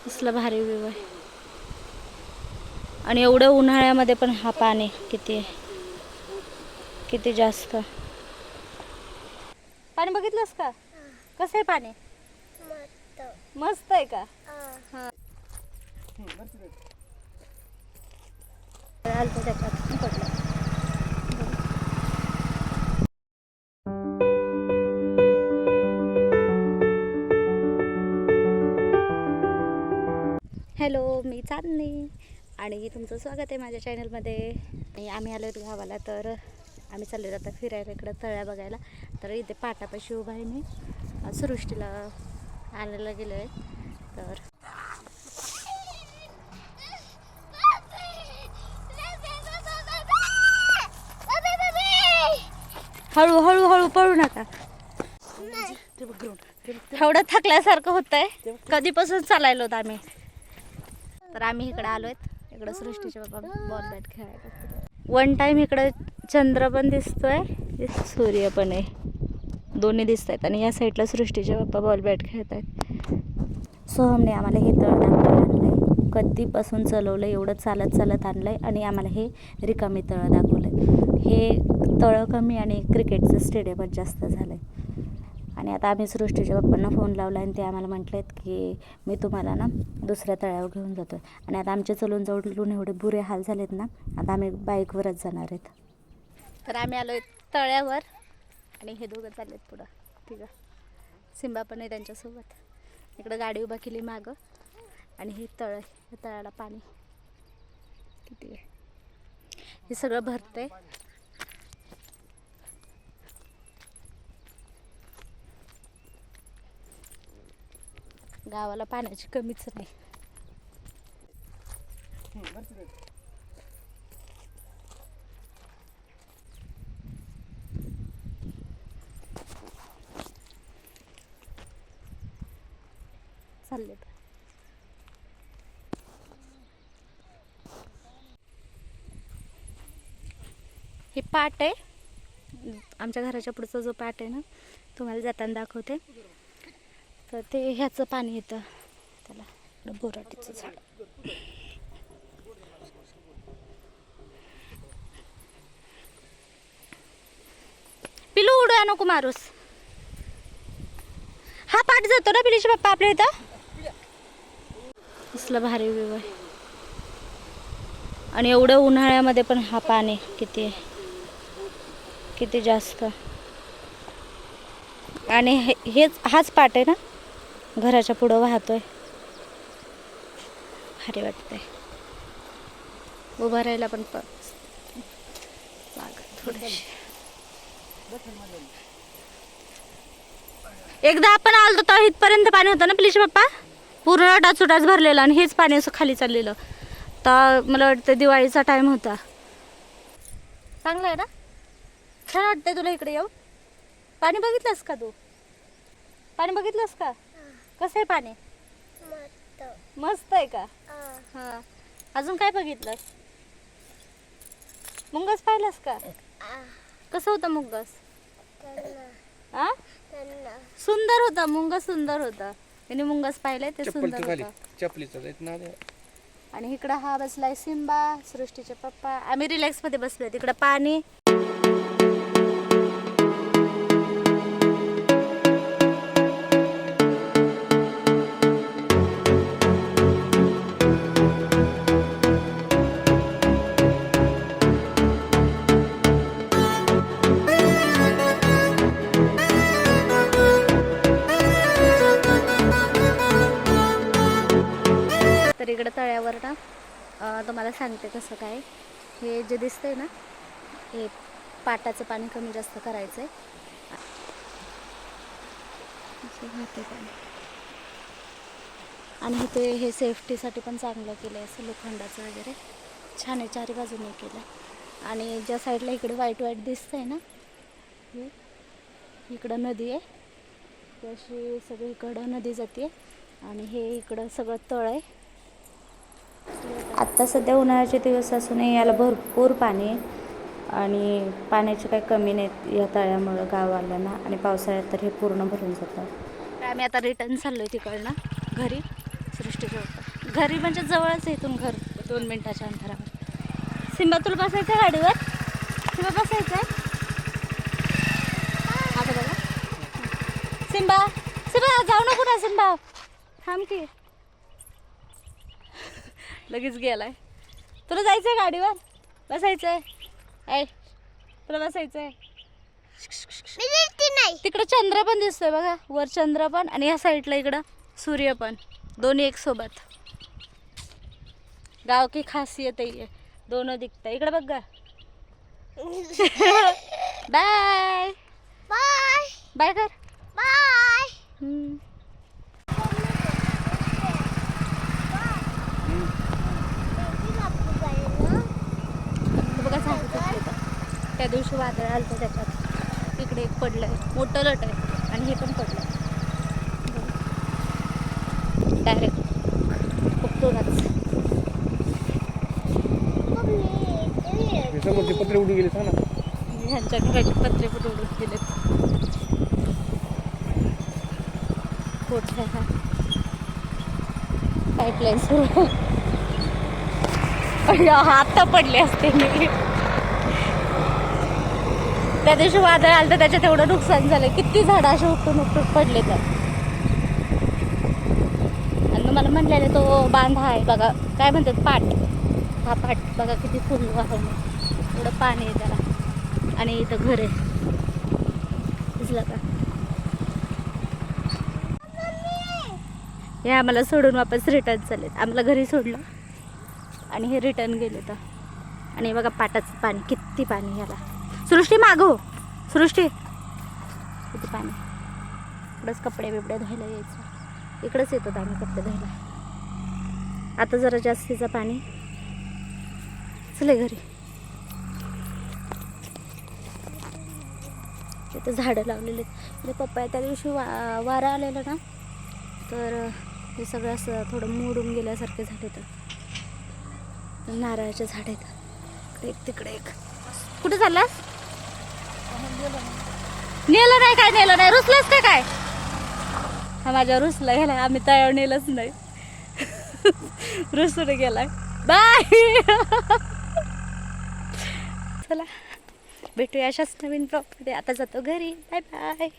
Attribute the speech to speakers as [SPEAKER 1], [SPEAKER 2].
[SPEAKER 1] कसला भारी व्ह्यू आहे. आणि एवढं उन्हाळ्यामध्ये पण हा पाणी किती जास्त. पाणी बघितलंस का? कसं आहे पाणी? मस्त आहे का? हां. त्याच्यात पडलं. हॅलो, मी चांदणी आणि तुमचं स्वागत आहे माझ्या चॅनलमध्ये. आणि आम्ही आलो आहेत गावाला, तर आम्ही चाललो आता फिरायला इकडं तळ्या बघायला. तर इथे पाटापाशी उभा आहे मी. सृष्टीला आणायला गेलो आहे. तर हळूहळू हळू पळू नका. एवढं थकल्यासारखं होतंय. कधीपासून चालायलो होतं आम्ही. तर आम्ही इकडे आलोय. इकडं सृष्टीचे बाबा बॉल बॅट खेळायला. वन टाइम इकडं चंद्र पण दिसतोय, सूर्य पण आहे, दोन्ही दिसत आहेत. आणि या साईडला सृष्टीचे बाप्पा बॉल बॅट खेळत आहेत. सोहमने आम्हाला हे तळ दाखवलं आहे. कधीपासून चालवलं, एवढं चालत चालत आणलं आहे. आणि आम्हाला हे रिकामी तळं दाखवलं आहे. हे तळं कमी आणि क्रिकेटचं स्टेडियमच जास्त झालं आहे. आणि आता आम्ही सृष्टीच्या बाप्पांना फोन लावला आणि ते आम्हाला म्हटलेत की मी तुम्हाला ना दुसऱ्या तळ्यावर घेऊन जातो. आणि आता आमचे चलून एवढे बुरे हाल झालेत ना, आता आम्ही बाईकवरच जाणार आहेत. तर आम्ही आलो तळ्यावर आणि हे दोघं चाललेत पुढं. ठीक आहे, सिंबा पण आहे त्यांच्यासोबत. इकडं गाडी उभा केली मागं. आणि हे तळ, या तळ्याला पाणी किती आहे, हे सगळं भरतंय. गावाला पाण्याची कमीच नाही. चालले हे पाट आहे आमच्या घराच्या पुढचा जो पाट आहे ना, तुम्हाला जाताना दाखवते. तर ते ह्याचं पाणी येतं, त्याला बोराटीचं झाड. पिलू उडूया नको मारूस. हा पाट जातो ना पिलीचे पप्पा आपल्या इथं. कसला भारी व्ह्यू आहे. आणि एवढं उन्हाळ्यामध्ये पण हा पाणी किती जास्त. आणि हाच पाट आहे ना, घराच्या पुढं वाहतोय. भारी वाटतंय उभं राहायला पण थोडीशी. एकदा आपण आलो तर इथपर्यंत पाणी होतं ना पिलीचे पप्पा, पूर्ण डाचुडाच भरलेलं. आणि हेच पाणी असं खाली चाललेलं. तर मला वाटतं दिवाळीचा टाइम होता. चांगलं आहे ना, छान वाटतंय तुला इकडे येऊ. पाणी बघितलंस का तू? पाणी बघितलंस का? कसं आहे पाणी? मस्त आहे का? हां. अजून काय बघितलंस? मुंगस पाहिलास का? कसं होतं मुंगस? आ? सुंदर होता मुंगस, सुंदर होता. त्याने मुंगस पाहिलंय, ते सुंदर होतं. आणि इकडं हा बसलाय सिंबा, सृष्टीचे पप्पा. आम्ही रिलॅक्स मध्ये बसलोय. तिकडं पाणी. तर इकडं तळ्यावर ना तुम्हाला सांगते कसं काय. हे जे दिसतंय ना, हे पाटाचं पाणी कमी जास्त करायचं आहे. आणि इथे हे सेफ्टीसाठी पण चांगलं केलं आहे, असं लोखंडाचं वगैरे छान आहे. चारी बाजूने केलं. आणि ज्या साईडला इकडे व्हाईट व्हाईट दिसतंय ना, हे इकडं नदी आहे. ती अशी सगळी इकडं नदी जाते. आणि हे इकडं सगळं तळ आहे. आत्ता सध्या उन्हाळ्याचे दिवस असूनही याला भरपूर पाणी आहे. आणि पाण्याची काही कमी नाहीत या तळ्यामुळं गाववाल्यांना. आणि पावसाळ्यात तर हे पूर्ण भरून जातं. आम्ही आता रिटर्न चाललो आहे तिकडनं घरी. सृष्टीजवळ घरी म्हणजे जवळच आहे इथून घर, 2 मिनिटाच्या अंतरावर. सिंबा तुला बसायचं गाडीवर? सिंबा बसायचं आहे? आता बघा सिंबा, सिंबा जाऊ नको ना सिंबा, थांब की. लगेच गेलाय. तुला जायचंय गाडीवर? बसायचंय? ऐ तुला बसायचंय? तिकडं चंद्र पण दिसतोय बघा, वर चंद्र पण आणि या साईडला इकडं सूर्य पण, दोन्ही एक सोबत. गाव की खासियत आहे, दोनों दिखत. इकडे बघ गा. बाय
[SPEAKER 2] बाय
[SPEAKER 1] बाय कर
[SPEAKER 2] बाय.
[SPEAKER 1] बघा सांगितलं त्या दिवशी वादळ आलं तर त्याच्यात इकडे एक पडलंय, मोठं लट आहे आणि हे पण पडलंय डायरेक्ट खूप जोरात.
[SPEAKER 3] समोरचे पत्रे उडून गेले सांग ना.
[SPEAKER 1] ह्यांच्या घराचे पत्रे पण उडून गेले. मोठा पाईपलाईन सुरू. आता पडले असते मी. त्या दिवशी वादळ आलं तर त्याच्यात एवढं नुकसान झालं, किती झाडं असे उपटून पडले तर. आणि मला म्हणलेले तो बांधा आहे बघा, काय म्हणतात पाट, हा पाट बघा किती फुल वाहून, एवढं पाणी आहे त्याला. आणि इथं घर आहे, दिसलं का? हे आम्हाला सोडून वापस रिटर्न चालेल. आम्हाला घरी सोडलं आणि हे रिटर्न गेले तर. आणि बघा पाटाचं पाणी, किती पाणी याला. सृष्टी मागो, सृष्टी किती पाणी. इकडंच कपडे बिपडे धुवायला यायचं, इकडंच येतात आम्ही कपडे धुवायला. आता जरा जास्तीचं पाणी. चले घरी. इथं झाडं लावलेले आहेत. पप्पा त्या दिवशी वारा आलेला ना, तर हे सगळं असं थोडं मोडून गेल्यासारखे झाले. तर नारळाचे झाड आहेत, इकडे एक तिकडे एक. कुठे चाललास? नेलं नाही काय, नेलं नाही, रुसलास का काय? हा माझ्या रुसला गेलाय, आम्ही तयार नेलंच नाही. रुसून गेलाय. बाय. चला भेटूया अशाच नवीन प्रॉपर्टी. आता जातो घरी. Bye bye.